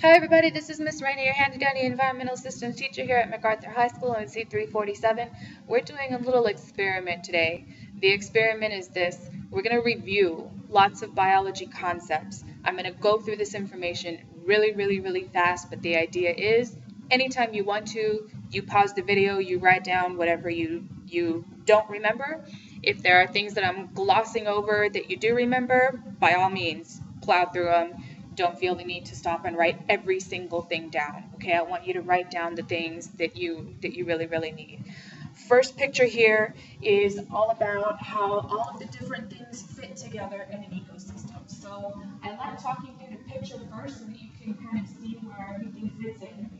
Hi everybody, this is Miss Rainey, your handy-dandy environmental systems teacher here at MacArthur High School in C347. We're doing a little experiment today. The experiment is this. We're going to review lots of biology concepts. I'm going to go through this information really fast, but the idea is anytime you want to, you pause the video, you write down whatever you don't remember. If there are things that I'm glossing over that you do remember, by all means, plow through them. Don't feel the need to stop and write every single thing down. Okay, I want you to write down the things that you really need. First picture here is all about how all of the different things fit together in an ecosystem. So I like talking through the picture first so that you can kind of see where everything fits in.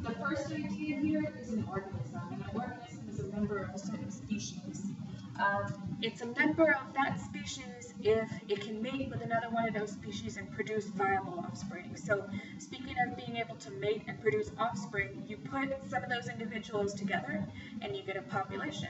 The first idea here is an organism. And an organism is a member of a certain species. It's a member of that species if it can mate with another one of those species and produce viable offspring. So speaking of being able to mate and produce offspring, you put some of those individuals together and you get a population.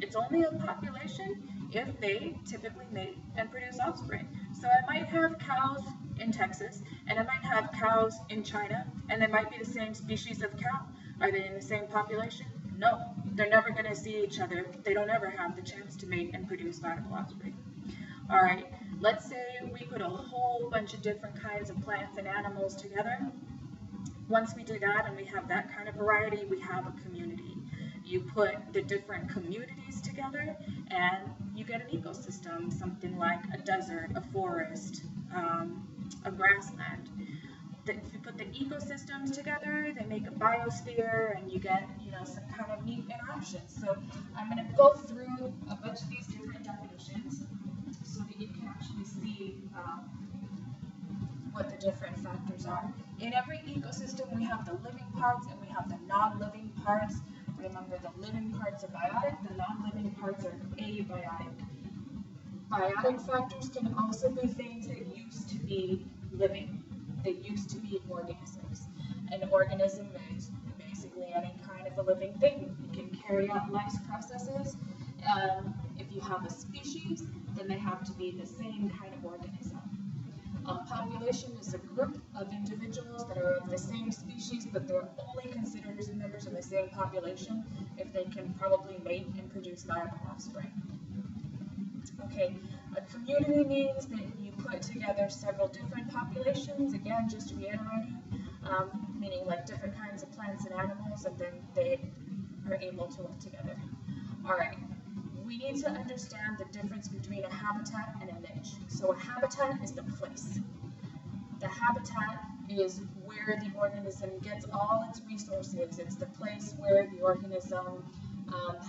It's only a population if they typically mate and produce offspring. So I might have cows in Texas and I might have cows in China and they might be the same species of cow. Are they in the same population? No, they're never going to see each other. They don't ever have the chance to mate and produce viable offspring. All right, let's say we put a whole bunch of different kinds of plants and animals together. Once we do that and we have that kind of variety, we have a community. You put the different communities together and you get an ecosystem, something like a desert, a forest, a grassland. If you put the ecosystems together, they make a biosphere and you get, some kind of neat interactions. So I'm going to go through a bunch of these different definitions so that you can actually see what the different factors are. In every ecosystem, we have the living parts and we have the non-living parts. Remember, the living parts are biotic, the non-living parts are abiotic. Biotic factors can also be things that used to be living. They used to be organisms. An organism is basically any kind of a living thing. It can carry out life processes. If you have a species, then they have to be the same kind of organism. A population is a group of individuals that are of the same species, but they're only considered as members of the same population if they can probably mate and produce viable offspring. Okay, a community means that you put together several different populations, again, just reiterating, meaning like different kinds of plants and animals, and then they are able to live together. All right, we need to understand the difference between a habitat and a niche. So a habitat is the place. The habitat is where the organism gets all its resources. It's the place where the organism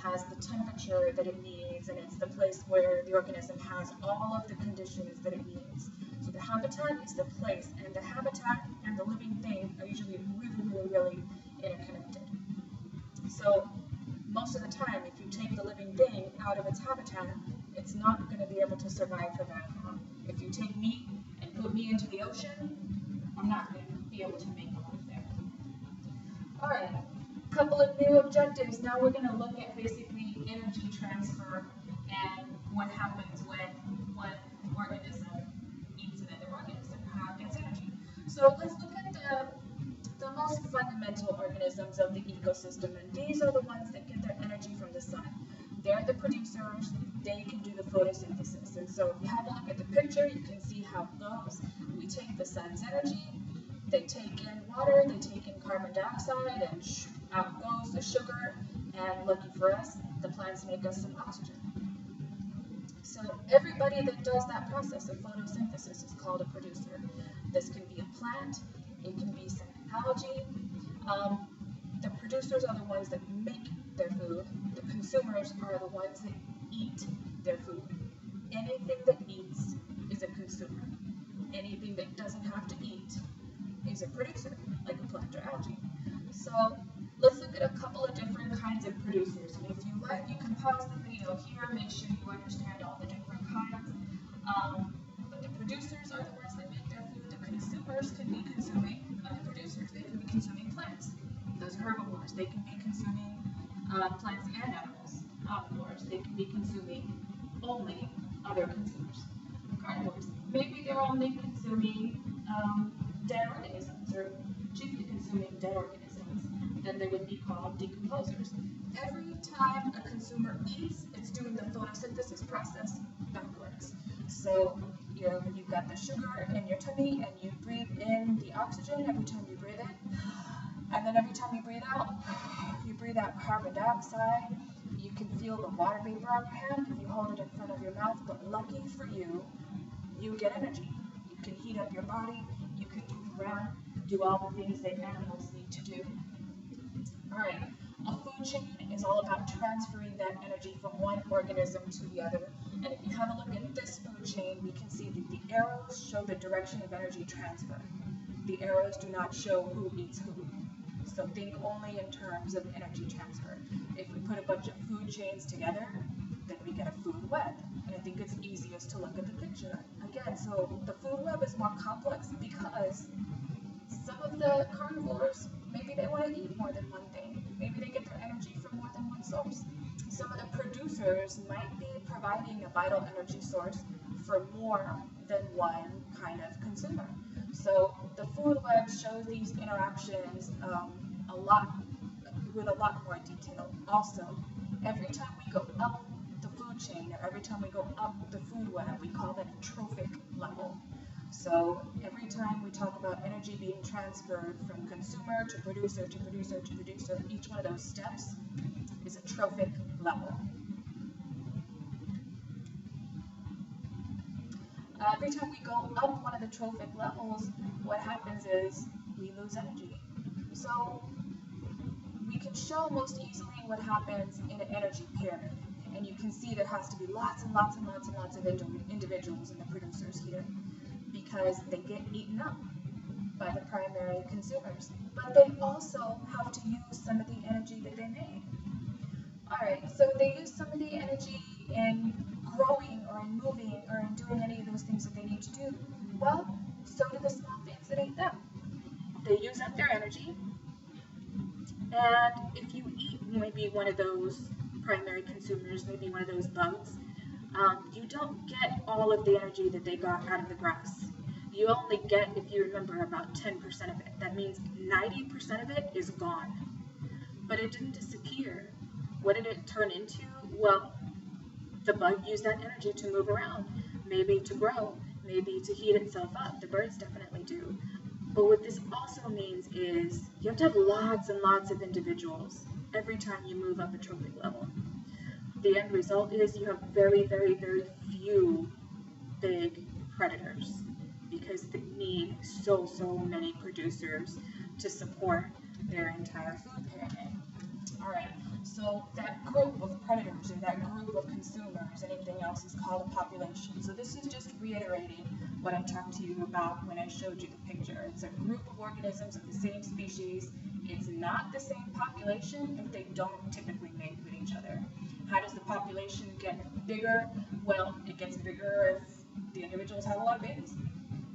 has the temperature that it needs, and it's the place where the organism has all of the conditions that it needs. So the habitat is the place, and the habitat and the living thing are usually really interconnected. So most of the time, if you take the living thing out of its habitat, it's not going to be able to survive for very long. If you take me and put me into the ocean, I'm not going to be able to make a life there. All right. Couple of new objectives. Now we're going to look at basically energy transfer and what happens when one organism eats another organism, how it gets energy. So let's look at the most fundamental organisms of the ecosystem, and these are the ones that get their energy from the sun. They're the producers. They can do the photosynthesis. And so if you have a look at the picture, you can see how it goes. We take the sun's energy, they take in water, they take in carbon dioxide, and out goes the sugar, and lucky for us, the plants make us some oxygen. So everybody that does that process of photosynthesis is called a producer. This can be a plant, it can be some algae. The producers are the ones that make their food. The consumers are the ones that eat their food. Anything that eats is a consumer. Anything that doesn't have to eat is a producer, like a plant or algae. So let's look at a couple of different kinds of producers. And if you like, you can pause the video here, make sure you understand all the different kinds. But the producers are the ones that make their food. The consumers can be consuming other producers. They can be consuming plants. Those are herbivores. They can be consuming plants and animals. Omnivores. They can be consuming only other consumers. Carnivores. Maybe they're only consuming dead organisms, or chiefly consuming dead organisms, then they would be called decomposers. Every time a consumer eats, it's doing the photosynthesis process backwards. So you've got the sugar in your tummy, and you breathe in the oxygen every time you breathe in, and then every time you breathe out carbon dioxide. You can feel the water vapor on your hand if you hold it in front of your mouth, but lucky for you, you get energy. You can heat up your body, you can move around, do all the things that animals need to do. Alright, a food chain is all about transferring that energy from one organism to the other. And if you have a look at this food chain, we can see that the arrows show the direction of energy transfer. The arrows do not show who eats who. So think only in terms of energy transfer. If we put a bunch of food chains together, then we get a food web. And I think it's easiest to look at the picture. Again, so the food web is more complex because some of the carnivores, maybe they want to eat more than one thing. Maybe they get their energy from more than one source. Some of the producers might be providing a vital energy source for more than one kind of consumer. So the food web shows these interactions with a lot more detail. Also, every time we go up the food chain, or every time we go up the food web, we call that a trophic level. So every time we talk about energy being transferred from consumer to producer to producer to producer, each one of those steps is a trophic level. Every time we go up one of the trophic levels, what happens is we lose energy. So we can show most easily what happens in an energy pyramid. And you can see there has to be lots and lots and lots and lots of individuals in the producers here, because they get eaten up by the primary consumers. But they also have to use some of the energy that they made. Alright, so they use some of the energy in growing or in moving or in doing any of those things that they need to do. Well, so do the small things that ate them. They use up their energy, and if you eat maybe one of those primary consumers, maybe one of those bugs, you don't get all of the energy that they got out of the grass. You only get, if you remember, about 10% of it. That means 90% of it is gone. But it didn't disappear. What did it turn into? Well, the bug used that energy to move around, maybe to grow, maybe to heat itself up. The birds definitely do. But what this also means is you have to have lots and lots of individuals every time you move up a trophic level. The end result is you have very, very, very few big predators because they need so many producers to support their entire food pyramid. Alright, so that group of predators or that group of consumers, anything else, is called a population. So this is just reiterating what I talked to you about when I showed you the picture. It's a group of organisms of the same species. It's not the same population if they don't typically mate with each other. How does the population get bigger? Well, it gets bigger if the individuals have a lot of babies.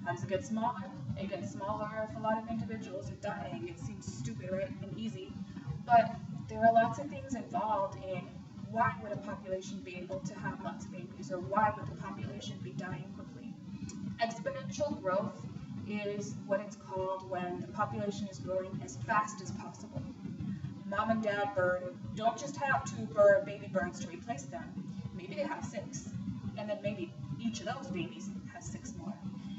How does it get smaller? It gets smaller if a lot of individuals are dying. It seems stupid, right, and easy, but there are lots of things involved in why would a population be able to have lots of babies, or why would the population be dying quickly. Exponential growth is what it's called when the population is growing as fast as possible. Mom and dad bird don't just have two baby birds to replace them. Maybe they have 6, and then maybe each of those babies has 6 more,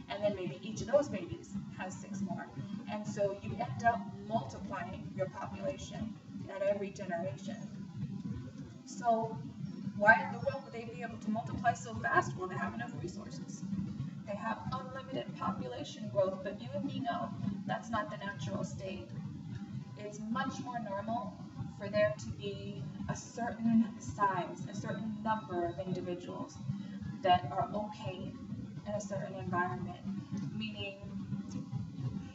and then maybe each of those babies has 6 more. And so you end up multiplying your population at every generation. So why in the world would they be able to multiply so fast? Well, they have enough resources. They have unlimited population growth, but you and me know that's not the natural state. It's much more normal for there to be a certain size, a certain number of individuals that are okay in a certain environment. Meaning,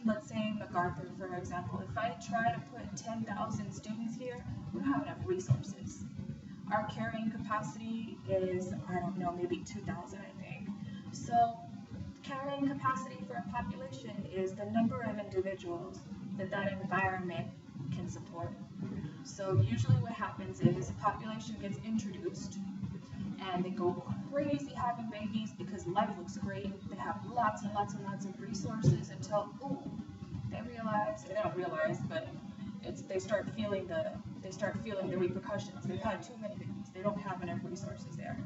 let's say MacArthur, for example, if I try to put 10,000 students here, we don't have enough resources. Our carrying capacity is, I don't know, maybe 2,000, I think. So carrying capacity for a population is the number of individuals that that environment can support. So usually what happens is a population gets introduced, and they go crazy having babies because life looks great. They have lots and lots and lots of resources until, ooh, they don't realize, but they start feeling the repercussions. They've had too many babies. They don't have enough resources there.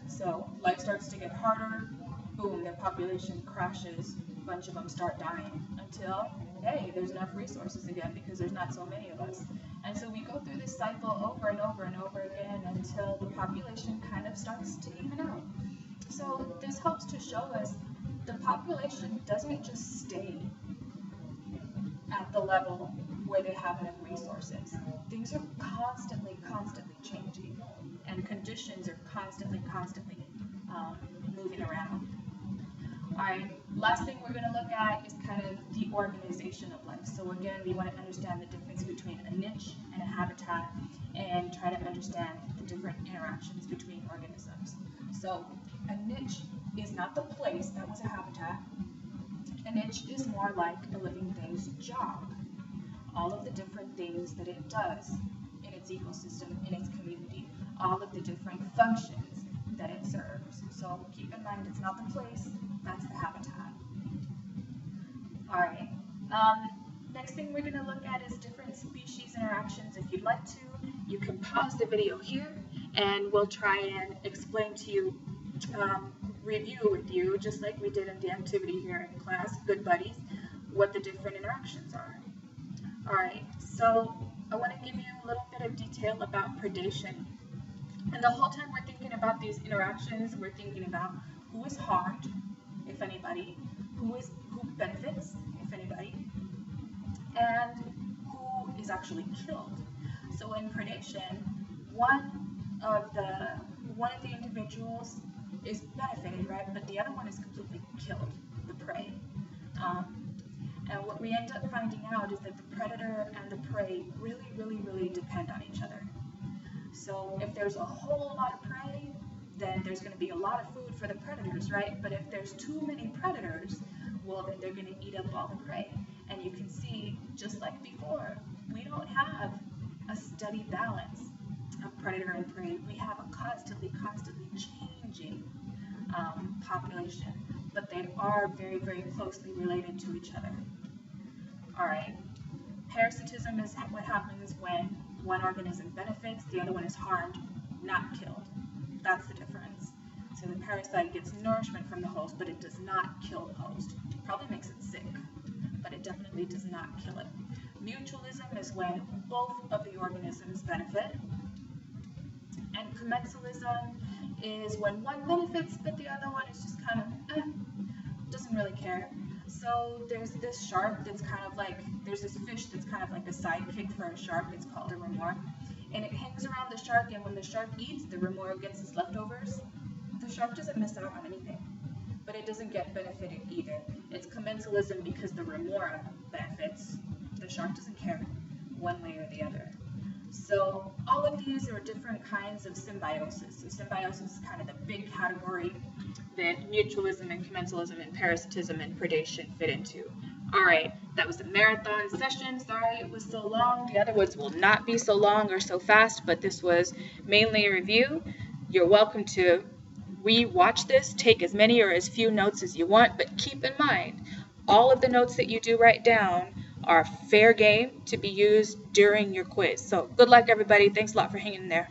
So life starts to get harder. Boom, their population crashes. A bunch of them start dying until, hey, there's enough resources again because there's not so many of us. And so we go through this cycle over and over and over again until the population kind of starts to even out. So this helps to show us the population doesn't just stay at the level where they have enough resources. Things are constantly changing, and conditions are constantly moving around. Alright, last thing we're going to look at is kind of the organization of life. So again, we want to understand the difference between a niche and a habitat, and try to understand the different interactions between organisms. So a niche is not the place that was a habitat. A niche is more like a living thing's job. All of the different things that it does in its ecosystem, in its community, all of the different functions that it serves. So keep in mind, it's not the place, that's the habitat. Alright, next thing we're going to look at is different species interactions. If you'd like to, you can pause the video here, and we'll try and explain to you, review with you, just like we did in the activity here in class, Good Buddies, what the different interactions are. Alright, so I want to give you a little bit of detail about predation. And the whole time we're thinking about these interactions, we're thinking about who is harmed, if anybody, who benefits, if anybody, and who is actually killed. So in predation, one of the individuals is benefited, right? But the other one is completely killed, the prey. And what we end up finding out is that the predator and the prey really depend on each other. So if there's a whole lot of prey, then there's going to be a lot of food for the predators, right? But if there's too many predators, well, then they're going to eat up all the prey. And you can see, just like before, we don't have a steady balance of predator and prey. We have a constantly changing population, but they are very closely related to each other. Alright, parasitism is what happens when one organism benefits, the other one is harmed, not killed. That's the difference. So the parasite gets nourishment from the host, but it does not kill the host. It probably makes it sick, but it definitely does not kill it. Mutualism is when both of the organisms benefit. And commensalism is when one benefits, but the other one is just kind of, doesn't really care. So there's this shark that's kind of like, there's this fish that's kind of like a sidekick for a shark. It's called a remora. And it hangs around the shark, and when the shark eats, the remora gets its leftovers. The shark doesn't miss out on anything, but it doesn't get benefited either. It's commensalism because the remora benefits. The shark doesn't care one way or the other. So all of these are different kinds of symbiosis. So symbiosis is kind of the big category that mutualism and commensalism and parasitism and predation fit into. Alright, that was a marathon session. Sorry it was so long. The other ones will not be so long or so fast, but this was mainly a review. You're welcome to re-watch this, take as many or as few notes as you want, but keep in mind, all of the notes that you do write down are fair game to be used during your quiz. So good luck, everybody. Thanks a lot for hanging in there.